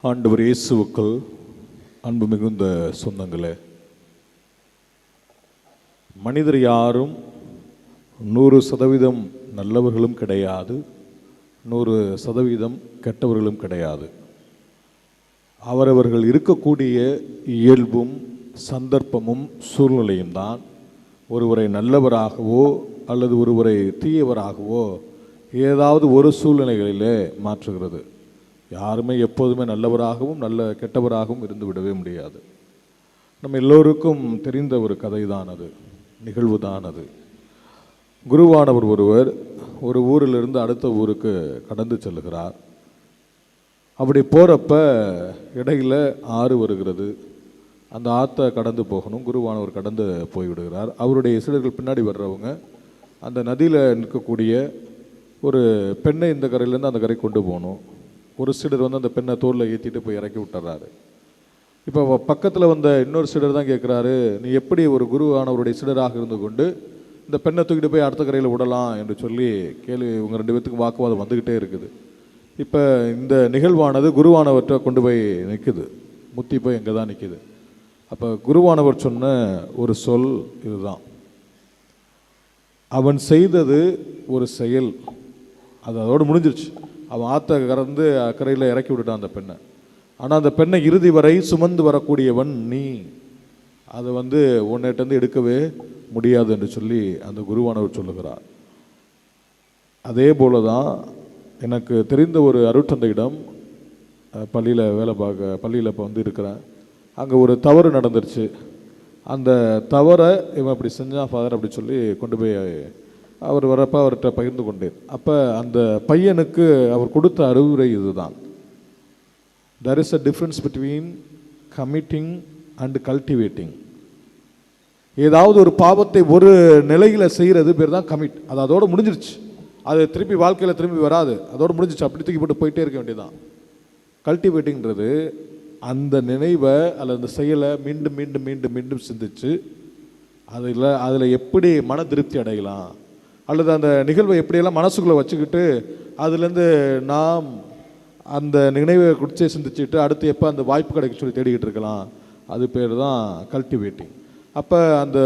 ஆண்டவர் இயேசுவுக்குள் அன்பு மிகுந்த சொந்தங்களே, மனிதர் யாரும் 100% நல்லவர்களும் கிடையாது, 100% கெட்டவர்களும் கிடையாது. அவரவர்கள் இருக்கக்கூடிய இயல்பும் சந்தர்ப்பமும் சூழ்நிலையும் தான் ஒருவரை நல்லவராகவோ அல்லது ஒருவரை தீயவராகவோ ஏதாவது ஒரு சூழ்நிலைகளிலே மாற்றுகிறது. யாருமே எப்போதுமே நல்லவராகவும் கெட்டவராகவும் இருந்து விடவே முடியாது. நம்ம எல்லோருக்கும் தெரிந்த ஒரு கதை தான் அது, நிகழ்வு தான் அது. குருவானவர் ஒருவர் ஒரு ஊரிலிருந்து அடுத்த ஊருக்கு கடந்து செல்லுகிறார். அப்படி போகிறப்ப இடையில் ஆறு வருகிறது. அந்த ஆற்றை கடந்து போகணும். குருவானவர் கடந்து போய்விடுகிறார். அவருடைய சீடர்கள் பின்னாடி வர்றவங்க அந்த நதியில் நிற்கக்கூடிய ஒரு பெண்ணை இந்த கரையிலேருந்து அந்த கரை கொண்டு போகணும். ஒரு சீடர் அந்த பெண்ணை தோளில் ஏற்றிட்டு போய் இறக்கி விட்டுறாரு. இப்போ பக்கத்தில் வந்த இன்னொரு சீடர் தான் கேட்குறாரு, நீ எப்படி ஒரு குருவானவருடைய சீடராக இருந்து கொண்டு இந்த பெண்ணை தூக்கிட்டு போய் அடுத்த கரையில் விடலாம் என்று சொல்லி கேள்வி. இவங்க ரெண்டு பேத்துக்கும் வாக்குவாதம் வந்துக்கிட்டே இருக்குது. இப்போ இந்த நிகழ்வானது குருவானவர்கிட்ட கொண்டு போய் நிற்குது, முத்தி போய் எங்கே தான் நிற்குது. அப்போ குருவானவர் சொன்ன ஒரு சொல் இதுதான், அவன் செய்தது ஒரு செயல், அது அதோடு முடிஞ்சிருச்சு. அவன் ஆற்ற கறந்து அக்கறையில் இறக்கி விட்டுட்டான் அந்த பெண்ணை. ஆனால் அந்த பெண்ணை இறுதி வரை சுமந்து வரக்கூடியவன் நீ, அதை உன்னிட்டேருந்து எடுக்கவே முடியாது என்று சொல்லி அந்த குருவானவர் சொல்லுகிறார். அதே போல தான் எனக்கு தெரிந்த ஒரு அருட்தந்தையிடம் பள்ளியில் வேலை பார்க்க பள்ளியில் இப்போ இருக்கிறேன். அங்கே ஒரு தவறு நடந்துருச்சு. அந்த தவறை இவன் அப்படி செஞ்சான் ஃபாதர் அப்படி சொல்லி கொண்டு போய் அவர் வரப்போ அவர்கிட்ட பகிர்ந்து கொண்டேன். அப்போ அந்த பையனுக்கு அவர் கொடுத்த அறிவுரை இதுதான், there is a difference between committing and cultivating. ஏதாவது ஒரு பாவத்தை ஒரு நிலையில் செய்கிறது பேர் தான் கமிட். அது அதோடு முடிஞ்சிருச்சு, அது திருப்பி வாழ்க்கையில் திரும்பி வராது, அதோடு முடிஞ்சிச்சு, அப்படி தூக்கி போட்டு போயிட்டே இருக்க வேண்டியதுதான். கல்டிவேட்டிங்கிறது அந்த நினைவை அல்லது அந்த செயலை மீண்டும் மீண்டும் மீண்டும் மீண்டும் சிந்திச்சு அதில் எப்படி மன திருப்தி அடையலாம், அல்லது அந்த நிகழ்வை எப்படியெல்லாம் மனசுக்குள்ளே வச்சுக்கிட்டு அதுலேருந்து நாம் அந்த நினைவை குடிச்சே சிந்திச்சுட்டு அடுத்து எப்போ அந்த வாய்ப்பு கிடைக்க சொல்லி தேடிக்கிட்டு இருக்கலாம், அது பேர் தான் கல்டிவேட்டிங். அப்போ அந்த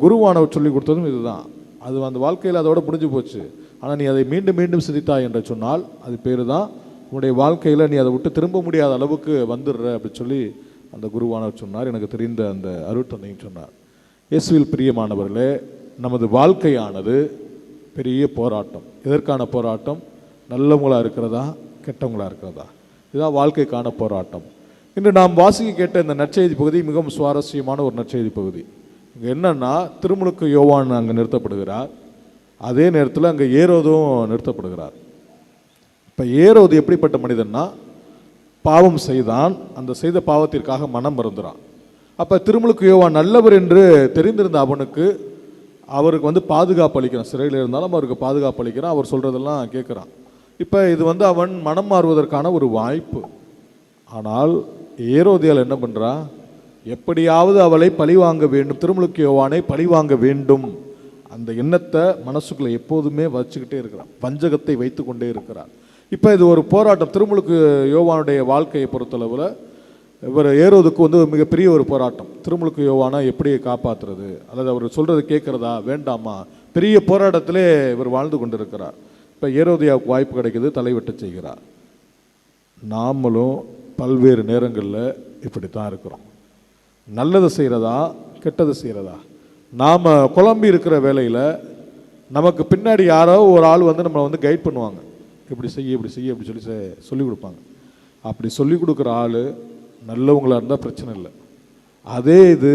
குருவானவர் சொல்லி கொடுத்ததும் இதுதான். அது அந்த வாழ்க்கையில் அதோட முடிஞ்சு போச்சு. ஆனால் நீ அதை மீண்டும் மீண்டும் சிந்தித்தாய் என்று சொன்னால் அது பேர் தான் உன்னுடைய வாழ்க்கையில் நீ அதை விட்டு திரும்ப முடியாத அளவுக்கு வந்துடுற அப்படி சொல்லி அந்த குருவானவர் சொன்னார். எனக்கு தெரிந்த அந்த அருட்தந்தையும் சொன்னார். இயேசுவில் பிரியமானவர்களே, நமது வாழ்க்கையானது பெரிய போராட்டம். எதற்கான போராட்டம்? நல்லவங்களாக இருக்கிறதா கெட்டவங்களாக இருக்கிறதா, இதுதான் வாழ்க்கைக்கான போராட்டம். இன்று நாம் வாசிக்க கேட்ட இந்த நற்செய்தி பகுதி மிகவும் சுவாரஸ்யமான ஒரு நற்செய்தி பகுதி. இங்கே என்னன்னா, திருமுழுக்கு யோவான் அங்கே நிறுத்தப்படுகிறார், அதே நேரத்தில் அங்கே ஏரோதும் நிறுத்தப்படுகிறார். இப்போ ஏரோது எப்படிப்பட்ட மனிதன்னா, பாவம் செய்தான், அந்த செய்த பாவத்திற்காக மனம் மறந்துறான். அப்போ திருமுழுக்கு யோவான் நல்லவர் என்று தெரிந்திருந்த அவருக்கு பாதுகாப்பு அளிக்கிறான். சிறையில் இருந்தாலும் அவருக்கு பாதுகாப்பு அளிக்கிறான், அவர் சொல்கிறதெல்லாம் கேட்குறான். இப்போ இது அவன் மனம் மாறுவதற்கான ஒரு வாய்ப்பு. ஆனால் ஏரோதியால் என்ன பண்ணுறா, எப்படியாவது அவளை பழிவாங்க வேண்டும், திருமுழுக்கு யோவானை பழிவாங்க வேண்டும், அந்த எண்ணத்தை மனசுக்குள்ளே எப்போதுமே வச்சுக்கிட்டே இருக்கிறான், வஞ்சகத்தை வைத்து கொண்டே இருக்கிறார். இப்போ இது ஒரு போராட்டம். திருமுழுக்கு யோவானுடைய வாழ்க்கையை பொறுத்தளவில் இவர் ஏரோதுக்கு மிகப்பெரிய ஒரு போராட்டம். திருமுழுக்கு யோவானை எப்படி காப்பாற்றுறது, அல்லது அவர் சொல்கிறது கேட்குறதா வேண்டாமா, பெரிய போராட்டத்திலே இவர் வாழ்ந்து கொண்டிருக்கிறார். இப்போ ஏரோதியாவுக்கு வாய்ப்பு கிடைக்கிது, தலைவெட்ட செய்கிறார். நாமளும் பல்வேறு நேரங்களில் இப்படி தான் இருக்கிறோம். நல்லது செய்கிறதா கெட்டது செய்கிறதா, நாம் குழம்பி இருக்கிற வேலையில் நமக்கு பின்னாடி யாரோ ஒரு ஆள் நம்மளை கைட் பண்ணுவாங்க, இப்படி செய்ய இப்படி செய்ய அப்படி சொல்லி சொல்லிக் கொடுப்பாங்க. அப்படி சொல்லிக் கொடுக்குற ஆள் நல்லவங்களாக இருந்தால் பிரச்சனை இல்லை. அதே இது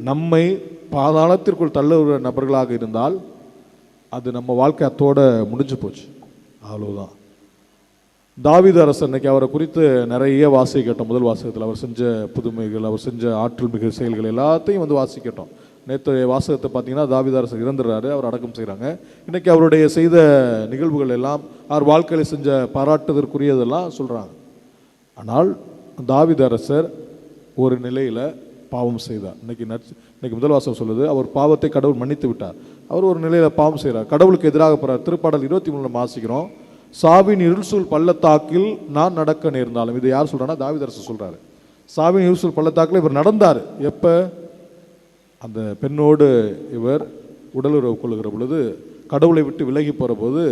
நம்மை பாதாளத்திற்குள் தள்ளுகிற நபர்களாக இருந்தால் அது நம்ம வாழ்க்கை அத்தோட முடிஞ்சு போச்சு, அவ்வளோதான். தாவீது அரசர், இன்னைக்கு அவரை குறித்து நிறைய வாசிக்கட்டும். முதல் வாசகத்தில் அவர் செஞ்ச புதுமைகள், அவர் செஞ்ச ஆற்றல் மிகு செயல்கள் எல்லாத்தையும் வாசிக்கட்டும். நேற்று வாசகத்தை பார்த்தீங்கன்னா தாவீது அரசர் இறந்துடுறாரு, அவர் அடக்கம் செய்கிறாங்க. இன்றைக்கி அவருடைய செய்த நிகழ்வுகள் எல்லாம், அவர் வாழ்க்கையில் செஞ்ச பாராட்டுதற்குரியதெல்லாம் சொல்கிறாங்க. ஆனால் தாவீது அரசர் ஒரு நிலையில் பாவம் செய்தார். இன்னைக்கு முதல் வாசகம் சொல்லுது, அவர் பாவத்தை கடவுள் மன்னித்து விட்டார். அவர் ஒரு நிலையில் பாவம் செய்கிறார், கடவுளுக்கு எதிராக போகிறார். திருப்பாடல் 23 வாசிக்கிறோம், சாவின் இருள்சூழ் பள்ளத்தாக்கில் நான் நடக்க நேர்ந்தாலும். இது யார் சொல்றானா? தாவீது சொல்றாரு. சாவின் இருள்சூழ் பள்ளத்தாக்கில் இவர் நடந்தார். எப்ப? அந்த பெண்ணோடு இவர் உடலுறவு கொள்ளுகிற பொழுது, கடவுளை விட்டு விலகி போகிற போது,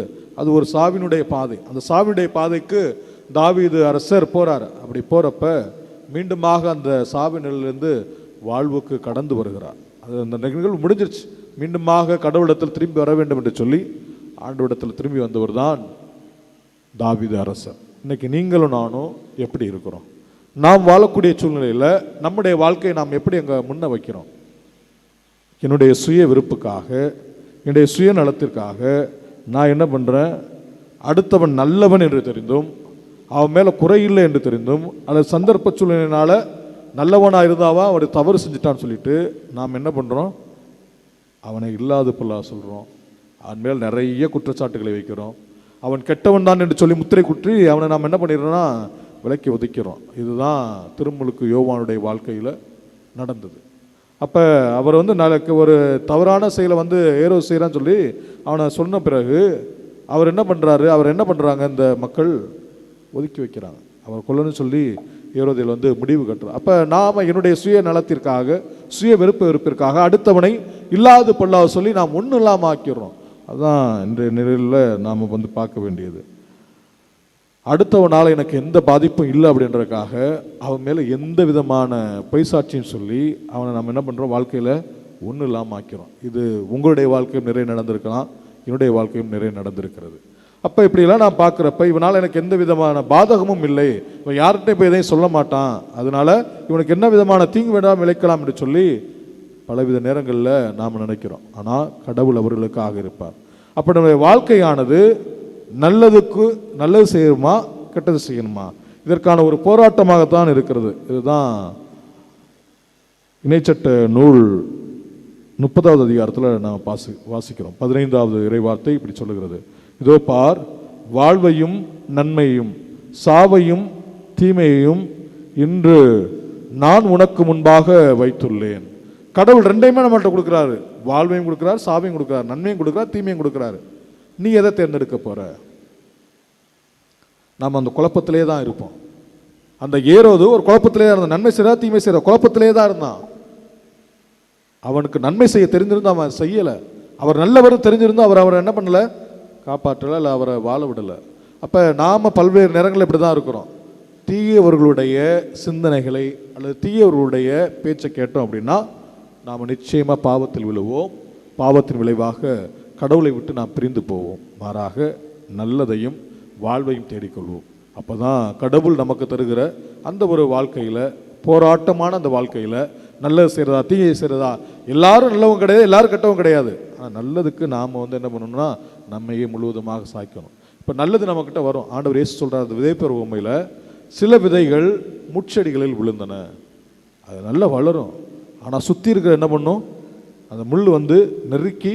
அது ஒரு சாவினுடைய பாதை. அந்த சாவினுடைய பாதைக்கு தாவீது அரசர் போறார். அப்படி போறப்ப மீண்டுமாக அந்த சாவினிலிருந்து வாழ்வுக்கு கடந்து வருகிறார். அது அந்த நிகழ்வு முடிஞ்சிருச்சு. மீண்டுமாக கடவுளிடத்தில் திரும்பி வர வேண்டும் என்று சொல்லி ஆண்டவரிடத்தில் திரும்பி வந்தவர் தான் தாவீது அரசர். இன்னைக்கு நீங்களும் நானும் எப்படி இருக்கிறோம்? நாம் வாழக்கூடிய சூழ்நிலையில் நம்முடைய வாழ்க்கையை நாம் எப்படி அங்கே முன்ன வைக்கிறோம்? என்னுடைய சுய விருப்புக்காக, என்னுடைய சுயநலத்திற்காக நான் என்ன பண்ணுறேன்? அடுத்தவன் நல்லவன் என்று தெரிந்தும், அவன் மேலே குறையில்லை என்று தெரிந்தும், அல்லது சந்தர்ப்ப சூழ்நிலையினால நல்லவனாக இருந்தாவா அவர் தவறு செஞ்சுட்டான்னு சொல்லிட்டு நாம் என்ன பண்ணுறோம்? அவனை இல்லாத பொருளாக சொல்கிறோம். அவன் மேல் நிறைய குற்றச்சாட்டுகளை வைக்கிறோம். அவன் கெட்டவன் தான் என்று சொல்லி முத்திரை குற்றி அவனை நாம் என்ன பண்ணிடுறோன்னா விலக்கி ஒதுக்கிறோம். இதுதான் திருமுழுக்கு யோவானுடைய வாழ்க்கையில் நடந்தது. அப்போ அவர் நாளைக்கு ஒரு தவறான செயலை ஏரோது செய்கிறான்னு சொல்லி அவனை சொன்ன பிறகு அவர் என்ன பண்ணுறாங்க? இந்த மக்கள் ஒதுக்கி வைக்கிறாங்க. அவர் கொல்லணும்னு சொல்லி ஏரோதில் முடிவு கட்டுறார். அப்போ நாம் என்னுடைய சுய நலத்திற்காக, சுய வெறுப்பிற்காக அடுத்தவனை இல்லாது பொல்லாத சொல்லி நாம் ஒன்றும் இல்லாமல் ஆக்கிறோம். அதுதான் இன்றைய நிலையில் நாம் பார்க்க வேண்டியது. அடுத்தவனால் எனக்கு எந்த பாதிப்பும் இல்லை அப்படின்றதுக்காக அவன் மேலே எந்த விதமான பொய்சாட்சியும் சொல்லி அவனை நம்ம என்ன பண்ணுறோம்? வாழ்க்கையில் ஒன்றும் இல்லாமல் ஆக்கிறோம். இது உங்களுடைய வாழ்க்கையும் நிறைய நடந்திருக்கலாம், என்னுடைய வாழ்க்கையும் நிறைய நடந்திருக்கிறது. அப்போ இப்படியெல்லாம் நான் பார்க்குறப்ப இவனால் எனக்கு எந்த விதமான பாதகமும் இல்லை, இவன் யார்கிட்ட இப்போ எதையும் சொல்ல மாட்டான், அதனால இவனுக்கு என்ன விதமான தீங்கு வேண்டாம் விளைக்கலாம் என்று சொல்லி பலவித நேரங்களில் நாம் நினைக்கிறோம். ஆனால் கடவுள் அவர்களுக்காக இருப்பார். அப்போ நம்முடைய வாழ்க்கையானது நல்லது செய்யணுமா, கெட்டது செய்யணுமா, இதற்கான ஒரு போராட்டமாகத்தான் இருக்கிறது. இதுதான் இணைச்சட்ட நூல் 30வது அதிகாரத்தில் நாம் வாசிக்கிறோம். 15வது இறைவார்த்தை இப்படி சொல்லுகிறது: இதோ பார், வாழ்வையும் நன்மையையும் சாவையும் தீமையையும் இன்று நான் உனக்கு முன்பாக வைத்துள்ளேன். கடவுள் ரெண்டையுமே நம்மள்கிட்ட கொடுக்குறாரு. வாழ்வையும் கொடுக்குறாரு, சாவையும் கொடுக்குறாரு, நன்மையும் கொடுக்குறாரு, தீமையும் கொடுக்குறாரு. நீ எதை தேர்ந்தெடுக்க போற? நாம் அந்த குழப்பத்திலே தான் இருப்போம். அந்த ஏரோது ஒரு குழப்பத்திலே தான் இருந்தான். நன்மை செய்யறா தீமை செய்யற குழப்பத்திலே தான் இருந்தான். அவனுக்கு நன்மை செய்ய தெரிஞ்சிருந்தா அவன் செய்யலை. அவர் நல்லவர் தெரிஞ்சிருந்தா அவரை என்ன பண்ணல? காப்பாற்றலை, இல்லை அவரை வாழ விடலை. அப்போ நாம் பல்வேறு நேரங்களில் இப்படி தான் இருக்கிறோம். தீயவர்களுடைய சிந்தனைகளை அல்லது தீயவர்களுடைய பேச்சை கேட்டோம் அப்படின்னா நாம் நிச்சயமாக பாவத்தில் விழுவோம். பாவத்தின் விளைவாக கடவுளை விட்டு நாம் பிரிந்து போவோம். மாறாக நல்லதையும் வாழ்வையும் தேடிக்கொள்வோம். அப்போ தான் கடவுள் நமக்கு தருகிற அந்த ஒரு வாழ்க்கையில், போராட்டமான அந்த வாழ்க்கையில், நல்லது செய்கிறதா தீயை செய்கிறதா, எல்லாரும் நல்லவங்க கிடையாது, எல்லாரும் கெட்டவங்க கிடையாது. ஆனால் நல்லதுக்கு நாம் என்ன பண்ணணும்னா நம்மையே முழுவதுமாக சாய்க்கணும். இப்போ நல்லது நம்மக்கிட்ட வரும். ஆண்டவர் இயேசு சொல்கிறார், அந்த விதைப்பெற உண்மையில் சில விதைகள் முட்செடிகளில் விழுந்தன. அது நல்லா வளரும். ஆனால் சுற்றி இருக்கிற என்ன பண்ணும்? அந்த முள் நெருக்கி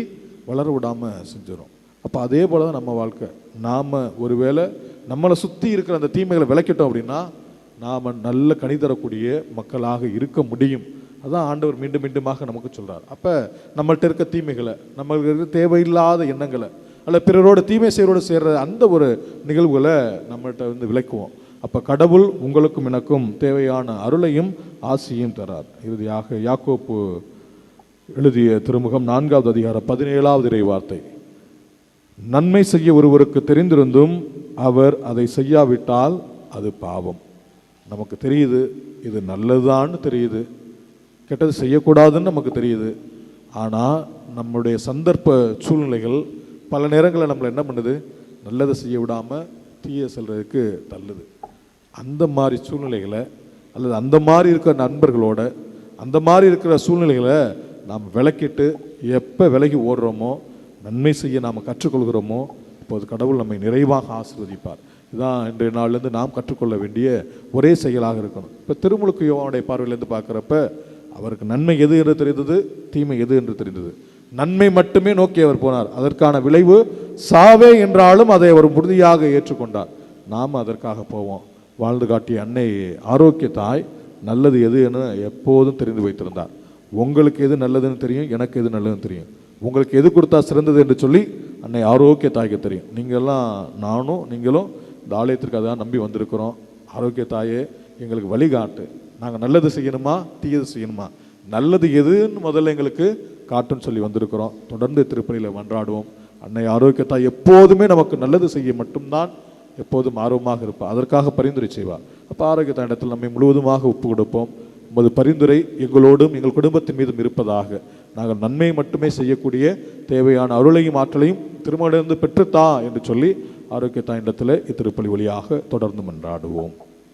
வளர விடாமல் செஞ்சிடும். அப்போ அதே போல் தான் நம்ம வாழ்க்கை. நாம் ஒருவேளை நம்மளை சுற்றி இருக்கிற அந்த தீமைகளை விளக்கிட்டோம் அப்படின்னா நாம் நல்ல கனி தரக்கூடிய மக்களாக இருக்க முடியும். அதான் ஆண்டவர் மீண்டும் மீண்டுமாக நமக்கு சொல்கிறார். அப்போ நம்மள்கிட்ட இருக்க தீமைகளை, நம்மளுக்கு இருக்க தேவையில்லாத எண்ணங்களை, அல்ல பிறரோட தீமை செய்கிறோடு சேர்ற அந்த ஒரு நிகழ்வுகளை நம்மள்கிட்ட விளக்குவோம். அப்போ கடவுள் உங்களுக்கும் எனக்கும் தேவையான அருளையும் ஆசியும் தரார். இறுதியாக யாக்கோப்பு எழுதிய திருமுகம் 4வது அதிகாரம் 17வது இறை வார்த்தை: நன்மை செய்ய ஒருவருக்கு தெரிந்திருந்தும் அவர் அதை செய்யாவிட்டால் அது பாவம். நமக்கு தெரியுது இது நல்லதுதான்னு தெரியுது, கெட்டது செய்யக்கூடாதுன்னு நமக்கு தெரியுது. ஆனால் நம்முடைய சந்தர்ப்ப சூழ்நிலைகள் பல நேரங்களில் நம்மளை என்ன பண்ணுது? நல்லதை செய்ய விடாமல் தீய செல்றதுக்கு தள்ளுது. அந்த மாதிரி சூழ்நிலைகளை அல்லது அந்த மாதிரி இருக்கிற நண்பர்களோட, அந்த மாதிரி இருக்கிற சூழ்நிலைகளை நாம் விளக்கிட்டு எப்போ விலகி ஓடுறோமோ, நன்மை செய்ய நாம் கற்றுக்கொள்கிறோமோ, இப்போது கடவுள் நம்மை நிறைவாக ஆசீர்வதிப்பார். இதுதான் இன்றைய நாள்லேருந்து நாம் கற்றுக்கொள்ள வேண்டிய ஒரே செயலாக இருக்கணும். இப்போ திருமுழுக்கு யோவானுடைய பார்வையிலேருந்து பார்க்குறப்ப அவருக்கு நன்மை எது என்று தெரிந்தது, தீமை எது என்று தெரிந்தது. நன்மை மட்டுமே நோக்கி அவர் போனார். அதற்கான விளைவு சாவே என்றாலும் அதை அவர் உறுதியாக ஏற்றுக்கொண்டார். நாம் அதற்காக போவோம். வாழ்ந்து காட்டிய அன்னை ஆரோக்கிய தாய் நல்லது எது என எப்போதும் தெரிந்து வைத்திருந்தார். உங்களுக்கு எது நல்லதுன்னு தெரியும், எனக்கு எது நல்லதுன்னு தெரியும். உங்களுக்கு எது கொடுத்தா சிறந்தது என்று சொல்லி அன்னை ஆரோக்கிய தாய்க்கு தெரியும். நீங்கள்லாம் நீங்களும் இந்த ஆலயத்திற்கு அதான் நம்பி வந்திருக்கிறோம். ஆரோக்கிய தாயே எங்களுக்கு வழிகாட்டு, நாங்கள் நல்லது செய்யணுமா தீயது செய்யணுமா, நல்லது எதுன்னு முதல்ல எங்களுக்கு காட்டுன்னு சொல்லி வந்திருக்கிறோம். தொடர்ந்து திருப்பலியில் மன்றாடுவோம். அன்னை ஆரோக்கிய தாய் எப்போதுமே நமக்கு நல்லது செய்ய மட்டும்தான் எப்போதும் ஆர்வமாக இருப்பாள். அதற்காக பரிந்துரை செய்வாள். அப்போ ஆரோக்கிய தாய் இடத்தில் நம்மை முழுவதுமாக ஒப்பு கொடுப்போம். உமது பரிந்துரை எங்களோடும் எங்கள் குடும்பத்தின் மீதும் இருப்பதாக. நாங்கள் நன்மை மட்டுமே செய்யக்கூடிய தேவையான அருளையும் ஆற்றலையும் திருமணத்திலிருந்து பெற்றுத்தா என்று சொல்லி ஆரோக்கிய தாய் இடத்துல இத்திருப்பலி வழியாக தொடர்ந்து மன்றாடுவோம்.